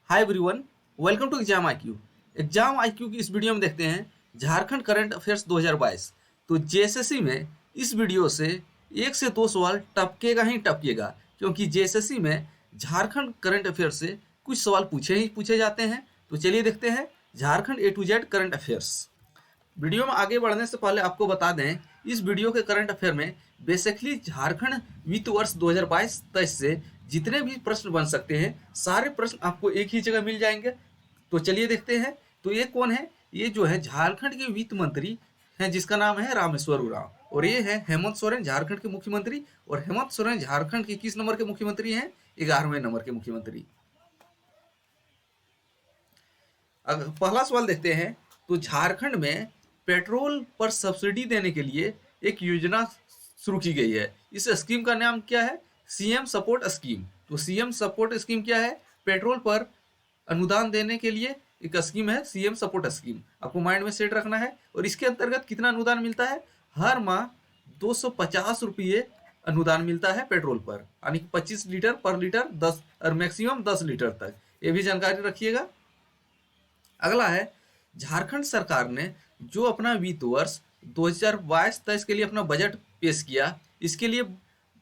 Hi everyone, welcome to exam IQ. Exam IQ की इस video में देखते हैं झारखंड करंट अफेयर्स 2022। तो जेएसएससी में इस वीडियो से 1 से 2 सवाल टपकेगा ही टपकेगा, क्योंकि जेएसएससी में झारखंड करंट अफेयर से कुछ सवाल पूछे ही पूछे जाते हैं। तो चलिए देखते हैं Jharkhand A to Z current affairs. Video में आगे बढ़ने से पहले आपको बता दें, इस वीडियो के करंट अफेयर में बेसिकली झारखंड वित्त वर्ष 2022-23 से जितने भी प्रश्न बन सकते हैं, सारे प्रश्न आपको एक ही जगह मिल जाएंगे। तो चलिए देखते हैं। तो ये कौन है? ये जो है झारखंड के वित्त मंत्री हैं, जिसका नाम है रामेश्वर उरांव, और ये है हेमंत सोरेन, झारखंड के मुख्यमंत्री। और हेमंत सोरेन झारखंड के किस नंबर के मुख्यमंत्री हैं? 11वें नंबर के मुख्यमंत्री। अगर पहला सवाल देखते हैं, तो झारखंड में पेट्रोल पर सब्सिडी देने के लिए एक योजना शुरू की गई है। इस स्कीम का नाम क्या है? CM support scheme. तो सीएम सपोर्ट स्कीम क्या है? पेट्रोल पर अनुदान देने के लिए एक स्कीम है, सीएम सपोर्ट स्कीम। आपको माइंड में सेट रखना है। और इसके अंतर्गत कितना अनुदान मिलता है? हर माह 250 रुपये अनुदान मिलता है पेट्रोल पर, यानी 25 लीटर पर लीटर 10 और मैक्सिमम 10 लीटर तक। ये भी जानकारी रखिएगा। अगला है, झारखंड सरकार ने जो अपना वित्त वर्ष 2022-23 के लिए अपना बजट पेश किया, इसके लिए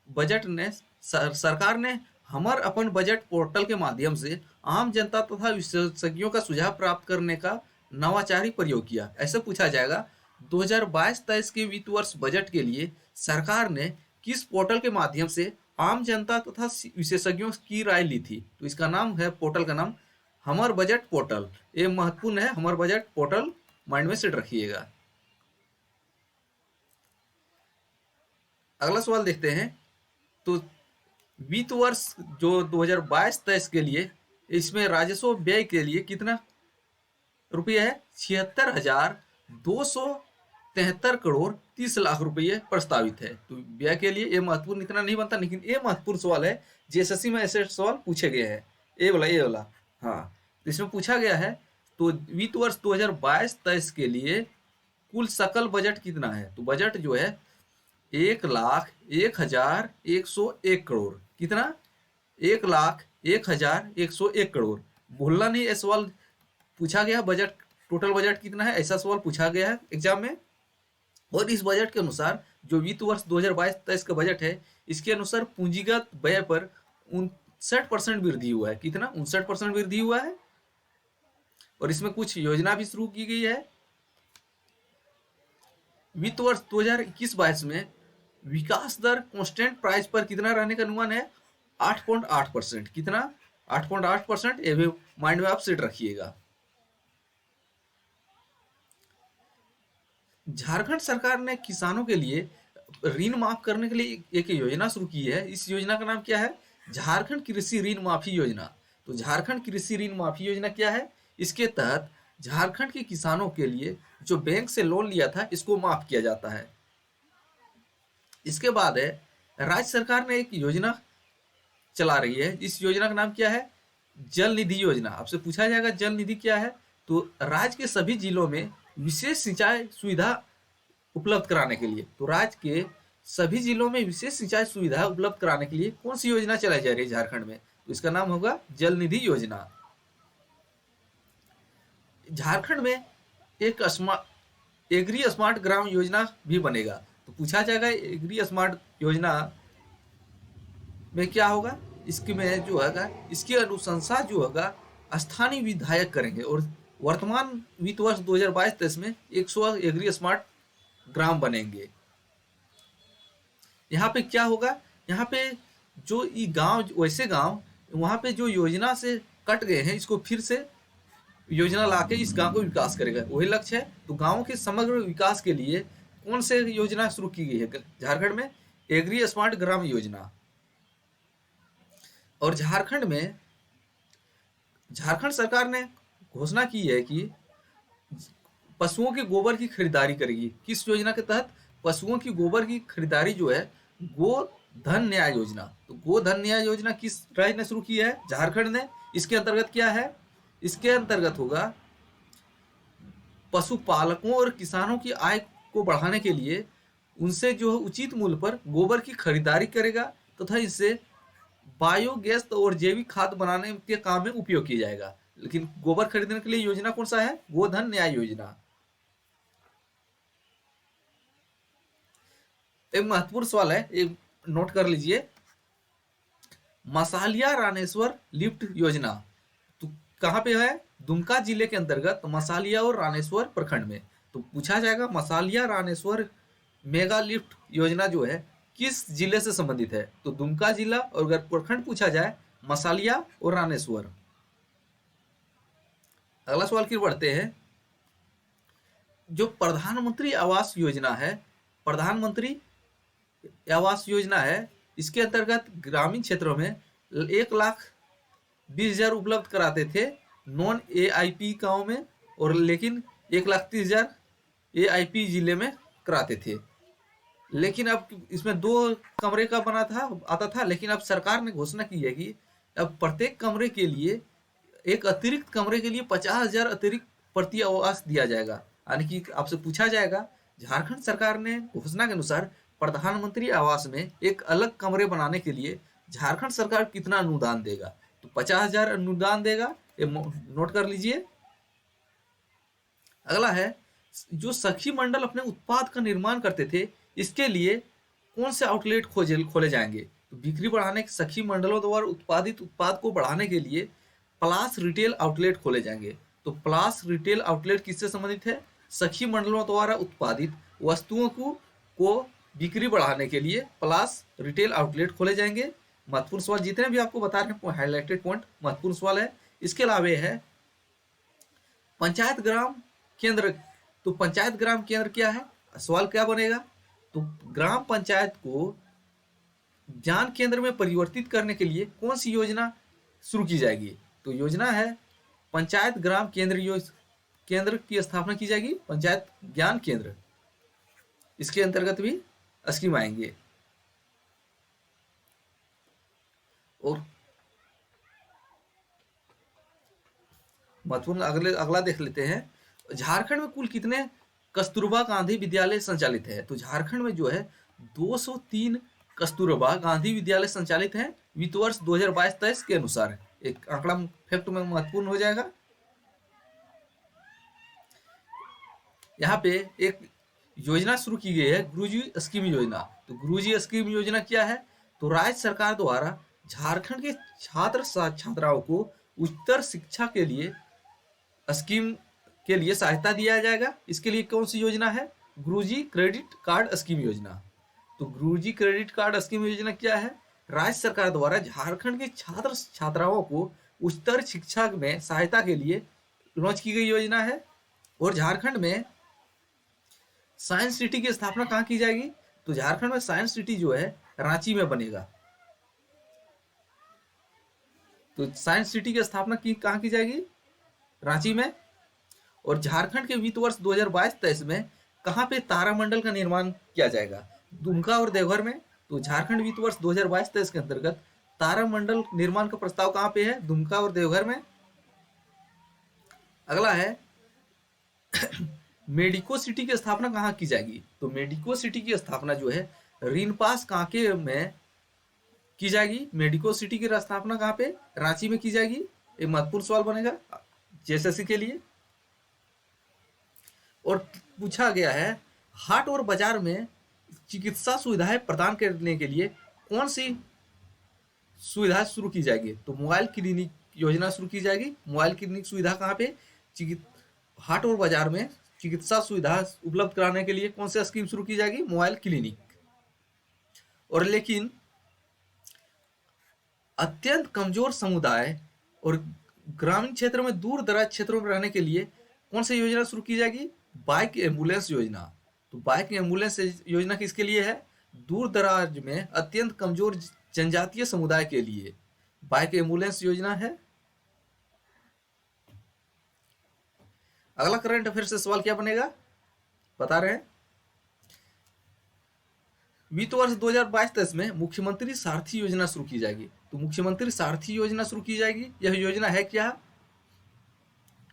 बजट ने सरकार ने हमर अपन बजट पोर्टल के माध्यम से आम जनता तथा विशेषज्ञों का सुझाव प्राप्त करने का नवाचारी प्रयोग किया। ऐसे पूछा जाएगा, 2022-23 के वित्त वर्ष बजट के लिए सरकार ने किस पोर्टल के माध्यम से आम जनता तथा विशेषज्ञों की राय ली थी? तो इसका नाम है, पोर्टल का नाम हमर बजट पोर्टल। ये महत्वपूर्ण है, हमर बजट पोर्टल, माइंड में सेट रखिएगा। अगला सवाल देखते हैं। तो वित्त वर्ष जो 2022-23 के लिए, इसमें राजस्व व्यय के लिए कितना रुपये है? 76,273 करोड़ 30 लाख रुपये प्रस्तावित है। तो व्यय के लिए ये महत्वपूर्ण इतना नहीं बनता, लेकिन ये महत्वपूर्ण सवाल है। जेएसएससी में ऐसे सवाल पूछे गए हैं। ये वाला हाँ, तो इसमें पूछा गया है। तो वित्त वर्ष 2022-23 के लिए कुल सकल बजट कितना है? तो बजट जो है 1,01,101 करोड़। कितना? 1,01,101 करोड़। भूलना नहीं, ये सवाल पूछा गया। बजट, टोटल बजट कितना है, ऐसा सवाल पूछा गया है एग्जाम में। और इस बजट के अनुसार जो वित्त वर्ष 2022-23 का बजट है, इसके अनुसार पूंजीगत व्यय पर 59% वृद्धि हुआ है। कितना? 59% वृद्धि हुआ है। और इसमें कुछ योजना भी शुरू की गई है। वित्त वर्ष 2021-22 में विकास दर कांस्टेंट प्राइस पर कितना रहने का अनुमान है? 8.8%। कितना? 8.8%। ये भी माइंड में आप सेट रखिएगा। झारखंड सरकार ने किसानों के लिए ऋण माफ करने के लिए एक योजना शुरू की है। इस योजना का नाम क्या है? झारखंड कृषि ऋण माफी योजना। तो झारखंड कृषि ऋण माफी योजना क्या है? इसके तहत झारखंड के किसानों के लिए जो बैंक से लोन लिया था, इसको माफ किया जाता है। इसके बाद है, राज्य सरकार ने एक योजना चला रही है। इस योजना का नाम क्या है? जल निधि योजना। आपसे पूछा जाएगा जल निधि क्या है? तो राज्य के सभी जिलों में विशेष सिंचाई सुविधा उपलब्ध कराने के लिए, तो राज्य के सभी जिलों में विशेष सिंचाई सुविधा उपलब्ध कराने के लिए कौन सी योजना चलाई जा रही है झारखंड में? तो इसका नाम होगा जल निधि योजना। झारखंड में एक एग्री स्मार्ट ग्राम योजना भी बनेगा। तो पूछा जाएगा एग्री स्मार्ट योजना में क्या होगा? इसमें जो होगा, इसकी अनुशंसा जो होगा स्थानीय विधायक करेंगे। और वर्तमान वित्त वर्ष 2022-23 में 100 एग्री स्मार्ट ग्राम बनेंगे। यहाँ पे क्या होगा? यहाँ पे जो ये गांव, वैसे गांव वहाँ पे जो योजना से कट गए हैं, इसको फिर से योजना लाके इस गांव को विकास करेगा, वही लक्ष्य है। तो गांव के समग्र विकास के लिए कौन से योजना शुरू की गई है झारखंड में? Agree smart Gram Yojana. और झारखंड सरकार ने घोषणा की है कि पशुओं के गोबर की खरीदारी करेगी। किस योजना के तहत? पशुओं की गोबर की खरीदारी जो है, गोधन न्याय योजना। तो गोधन न्याय योजना किस राज्य ने शुरू की है? झारखंड ने। इसके अंतर्गत क्या है? इसके अंतर्गत होगा, पशुपालकों और किसानों की आय को बढ़ाने के लिए उनसे जो उचित मूल्य पर गोबर की खरीदारी करेगा, तथा इससे बायोगैस और जैविक खाद बनाने के काम में उपयोग किया जाएगा। लेकिन गोबर खरीदने के लिए योजना कौन सा है? गोधन न्याय योजना। एक महत्वपूर्ण सवाल है, एक नोट कर लीजिए, मसालिया रानेश्वर लिफ्ट योजना तो कहाँ पे है? दुमका जिले के अंतर्गत मसालिया और रानेश्वर प्रखंड में। तो पूछा जाएगा मसालिया रानेश्वर मेगा लिफ्ट योजना जो है किस जिले से संबंधित है? तो दुमका जिला, और अगर प्रखंड पूछा जाए मसालिया और रानेश्वर। अगला सवाल की बढ़ते हैं, जो प्रधानमंत्री आवास योजना है, प्रधानमंत्री आवास योजना है, इसके अंतर्गत ग्रामीण क्षेत्रों में 1,20,000 उपलब्ध कराते थे नॉन एआईपी गांव में, और लेकिन 1,30,000 एआईपी जिले में कराते थे। लेकिन अब इसमें 2 कमरे का बना था आता था, लेकिन अब सरकार ने घोषणा की है कि अब प्रत्येक कमरे के लिए, एक अतिरिक्त कमरे के लिए 50,000 अतिरिक्त प्रति आवास दिया जाएगा। यानी कि आपसे पूछा जाएगा, झारखंड सरकार ने घोषणा के अनुसार प्रधानमंत्री आवास में एक अलग कमरे बनाने के लिए झारखंड सरकार कितना अनुदान देगा? तो 50,000 अनुदान देगा, ये नोट कर लीजिए। अगला है, जो सखी मंडल अपने उत्पाद का निर्माण करते थे, इसके लिए कौन से आउटलेट खोले जाएंगे? तो बिक्री बढ़ाने के सखी मंडलों द्वारा उत्पादित उत्पाद को बढ़ाने के लिए प्लास रिटेल आउटलेट खोले जाएंगे। तो प्लास रिटेल आउटलेट किससे संबंधित है? सखी मंडलों द्वारा उत्पादित वस्तुओं को बिक्री बढ़ाने के लिए प्लास रिटेल आउटलेट खोले जाएंगे। महत्वपूर्ण सवाल, जितने भी आपको बता रहे हैं हाईलाइटेड पॉइंट महत्वपूर्ण सवाल है। इसके अलावा है पंचायत ग्राम केंद्र। तो पंचायत ग्राम केंद्र क्या है? सवाल क्या बनेगा? तो ग्राम पंचायत को ज्ञान केंद्र में परिवर्तित करने के लिए कौन सी योजना शुरू की जाएगी? तो योजना है पंचायत ग्राम केंद्र की स्थापना की जाएगी, पंचायत ज्ञान केंद्र। इसके अंतर्गत भी स्कीम आएंगे। और महत्वपूर्ण अगला देख लेते हैं, झारखंड में कुल कितने कस्तूरबा गांधी विद्यालय संचालित है? तो झारखंड में जो है 203 कस्तूरबा गांधी विद्यालय संचालित हैं वित्त वर्ष 2022-23 के अनुसार। एक आंकड़ा फैक्ट में महत्वपूर्ण हो जाएगा। यहाँ पे एक योजना शुरू की गई है, गुरुजी स्कीम योजना। तो गुरुजी स्कीम योजना क्या है? तो राज्य सरकार द्वारा झारखंड के छात्र छात्राओं को उच्चतर शिक्षा के लिए स्कीम के लिए सहायता दिया जाएगा। इसके लिए कौन सी योजना है? गुरुजी क्रेडिट कार्ड स्कीम योजना। तो गुरुजी क्रेडिट कार्ड स्कीम योजना क्या है? राज्य सरकार द्वारा झारखंड के छात्र छात्राओं को उच्चतर शिक्षा में सहायता के लिए लॉन्च की गई योजना है। और झारखंड में साइंस सिटी की स्थापना कहाँ की जाएगी? तो झारखंड में साइंस सिटी जो है रांची में बनेगा। तो साइंस सिटी की स्थापना कहाँ की जाएगी? रांची में। और झारखंड के वित्त वर्ष 2022-23 में कहाँ पे तारामंडल का निर्माण किया जाएगा? दुमका और देवघर में। तो झारखंड वित्त वर्ष 2022-23 के अंतर्गत तारामंडल निर्माण का प्रस्ताव कहाँ पे है? दुमका और देवघर में। अगला है मेडिको सिटी की स्थापना कहाँ की जाएगी? तो मेडिको सिटी की स्थापना जो है रीनपास कांके में की जाएगी। मेडिको सिटी की स्थापना कहाँ पे? रांची में की जाएगी। एक महत्वपूर्ण सवाल बनेगा जेएसएससी के लिए। और पूछा गया है, हाट और बाजार में चिकित्सा सुविधाएं प्रदान करने के लिए कौन सी सुविधा शुरू की जाएगी? तो मोबाइल क्लिनिक योजना शुरू की जाएगी। मोबाइल क्लिनिक सुविधा कहाँ पे? हाट और बाजार में चिकित्सा सुविधा उपलब्ध कराने के लिए कौन सी स्कीम शुरू की जाएगी? Mobile clinic. और लेकिन अत्यंत कमजोर समुदाय और ग्रामीण क्षेत्र में दूर दराज क्षेत्रों में रहने के लिए कौन सी योजना शुरू की जाएगी? बाइक एम्बुलेंस योजना। तो बाइक एम्बुलेंस योजना किसके लिए है? दूर दराज में अत्यंत कमजोर जनजातीय समुदाय के लिए बाइक एम्बुलेंस योजना है। अगला करंट अफेयर से सवाल क्या बनेगा बता रहे हैं, वित्त वर्ष 2022-23 में मुख्यमंत्री सारथी योजना शुरू की जाएगी। तो मुख्यमंत्री सारथी योजना शुरू की जाएगी। यह योजना है क्या?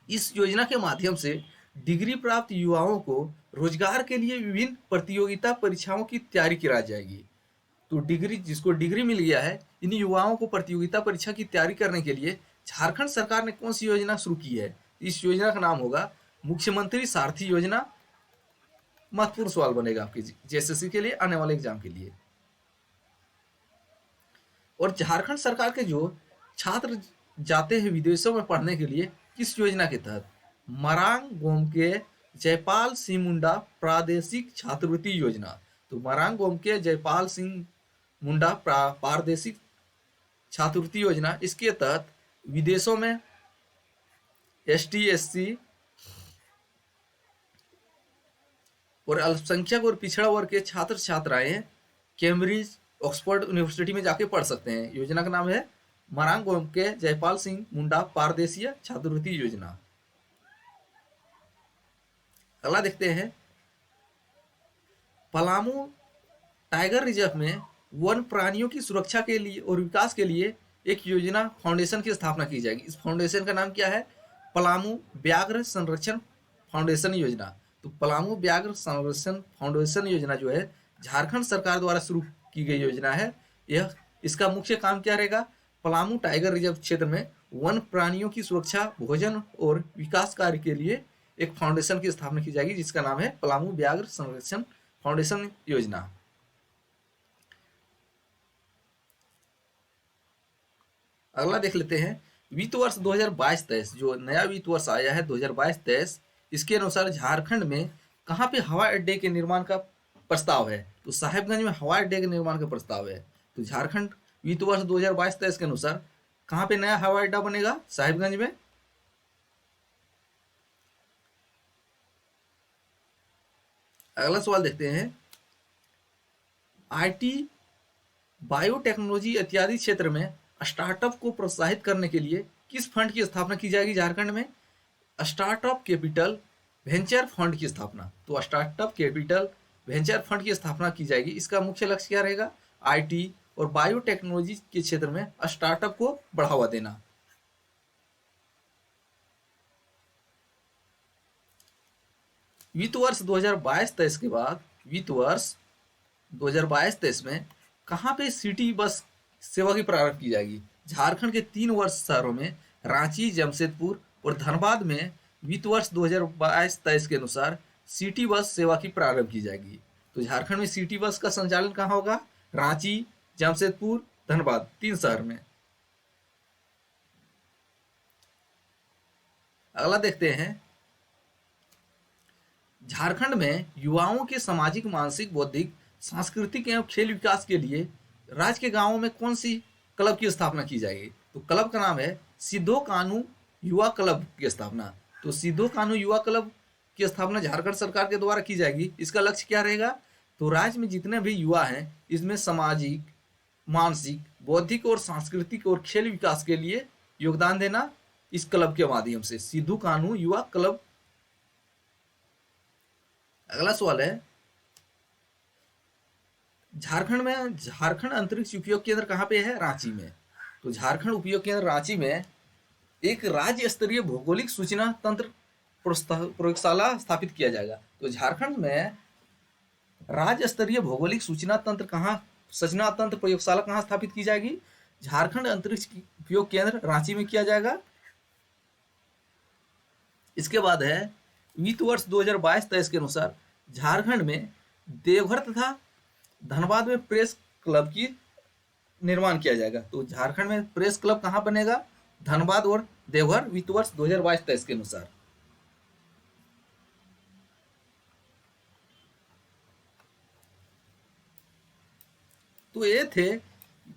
इस योजना के माध्यम से डिग्री प्राप्त युवाओं को रोजगार के लिए विभिन्न प्रतियोगिता परीक्षाओं की तैयारी कराई जाएगी। तो डिग्री, जिसको डिग्री मिल गया है, इन युवाओं को प्रतियोगिता परीक्षा की तैयारी करने के लिए झारखंड सरकार ने कौन सी योजना शुरू की है? इस योजना का नाम होगा मुख्यमंत्री सारथी योजना। महत्वपूर्ण सवाल बनेगा आपके जेएसएससी के लिए, आने वाले एग्जाम के लिए। और झारखंड सरकार के जो छात्र जाते हैं विदेशों में पढ़ने के लिए, किस योजना के तहत? मरांग गोमके जयपाल सिंह मुंडा प्रादेशिक छात्रवृत्ति योजना। तो मरांग गोमके जयपाल सिंह मुंडा प्रादेशिक छात्रवृत्ति योजना, इसके तहत विदेशों में एसटी, एससी और अल्पसंख्यक और पिछड़ा वर्ग के छात्र छात्राएं कैम्ब्रिज, ऑक्सफोर्ड यूनिवर्सिटी में जाके पढ़ सकते हैं। योजना का नाम है मरांग गोमके जयपाल सिंह मुंडा पारदेशीय छात्रवृत्ति योजना। अगला देखते हैं, पलामू टाइगर रिजर्व में वन प्राणियों की सुरक्षा के लिए और विकास के लिए एक योजना फाउंडेशन की स्थापना की जाएगी। इस फाउंडेशन का नाम क्या है? पलामू व्याघ्र संरक्षण फाउंडेशन योजना। तो पलामू व्याघ्र संरक्षण फाउंडेशन योजना जो है झारखंड सरकार द्वारा शुरू की गई योजना है। यह, इसका मुख्य काम क्या रहेगा? पलामू टाइगर रिजर्व क्षेत्र में वन प्राणियों की सुरक्षा, भोजन और विकास कार्य के लिए एक फाउंडेशन की स्थापना की जाएगी, जिसका नाम है पलामू व्याघ्र संरक्षण फाउंडेशन योजना। अगला देख लेते हैं, वित्त वर्ष 2022-23 जो नया वित्त वर्ष आया है 2022-23, इसके अनुसार झारखंड में कहाँ पे हवाई अड्डे के निर्माण का प्रस्ताव है? तो साहेबगंज में हवाई अड्डे के निर्माण का प्रस्ताव है। तो झारखंड वित्त वर्ष 2022-23 के अनुसार कहाँ पे नया हवाई अड्डा बनेगा? साहेबगंज में। अगला सवाल देखते हैं, आईटी, बायोटेक्नोलॉजी इत्यादि क्षेत्र में स्टार्टअप को प्रोत्साहित करने के लिए किस फंड की स्थापना की जाएगी झारखंड में? स्टार्टअप कैपिटल वेंचर फंड की स्थापना। तो स्टार्टअप कैपिटल वेंचर फंड की स्थापना की जाएगी। इसका मुख्य लक्ष्य क्या रहेगा? आईटी और बायोटेक्नोलॉजी के क्षेत्र में स्टार्टअप को बढ़ावा देना। वित्त वर्ष 2022-23 के बाद वित्त वर्ष 2022-23 में कहाँ पे सिटी बस सेवा की प्रारंभ की जाएगी? झारखंड के 3 वर्ष शहरों में रांची, जमशेदपुर और धनबाद में वित्त वर्ष 2022-23 के अनुसार सिटी बस सेवा की प्रारंभ की जाएगी। तो झारखंड में सिटी बस का संचालन कहाँ होगा? रांची, जमशेदपुर, धनबाद, 3 शहर में। अगला देखते हैं, झारखंड में युवाओं के सामाजिक, मानसिक, बौद्धिक, सांस्कृतिक एवं खेल विकास के लिए राज्य के गांवों में कौन सी क्लब की स्थापना की जाएगी? तो क्लब का नाम है सिद्धो कानू युवा क्लब की स्थापना। तो सिद्धो कानू युवा क्लब की स्थापना झारखंड सरकार के द्वारा की जाएगी। इसका लक्ष्य क्या रहेगा? तो राज्य में जितने भी युवा हैं, इसमें सामाजिक, मानसिक, बौद्धिक और सांस्कृतिक और खेल विकास के लिए योगदान देना इस क्लब के माध्यम से, सिद्धो कानू युवा क्लब। अगला सवाल है, झारखंड में झारखंड अंतरिक्ष उपयोग केंद्र कहाँ पे है? रांची में। तो झारखंड उपयोग केंद्र रांची में एक राज्य स्तरीय भौगोलिक सूचना तंत्र प्रयोगशाला स्थापित किया जाएगा। तो झारखंड में राज्य स्तरीय भौगोलिक सूचना तंत्र प्रयोगशाला कहाँ स्थापित की जाएगी? झारखंड अंतरिक्ष उपयोग केंद्र रांची में किया जाएगा। इसके बाद है, वित्त वर्ष 2022-23 के अनुसार झारखंड में देवघर तथा धनबाद में प्रेस क्लब की निर्माण किया जाएगा। तो झारखंड में प्रेस क्लब कहाँ बनेगा? धनबाद और देवघर, वित्त वर्ष 2022-23 के अनुसार। तो ये थे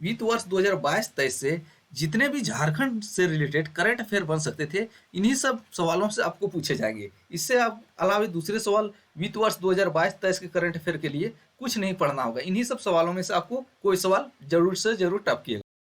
वित्त वर्ष 2022-23 से जितने भी झारखंड से रिलेटेड करंट अफेयर बन सकते थे, इन्हीं सब सवालों से आपको पूछे जाएंगे। इससे आप अलावा दूसरे सवाल वित्त वर्ष 2022-23 के करंट अफेयर के लिए कुछ नहीं पढ़ना होगा। इन्हीं सब सवालों में से आपको कोई सवाल जरूर से जरूर टपकेगा।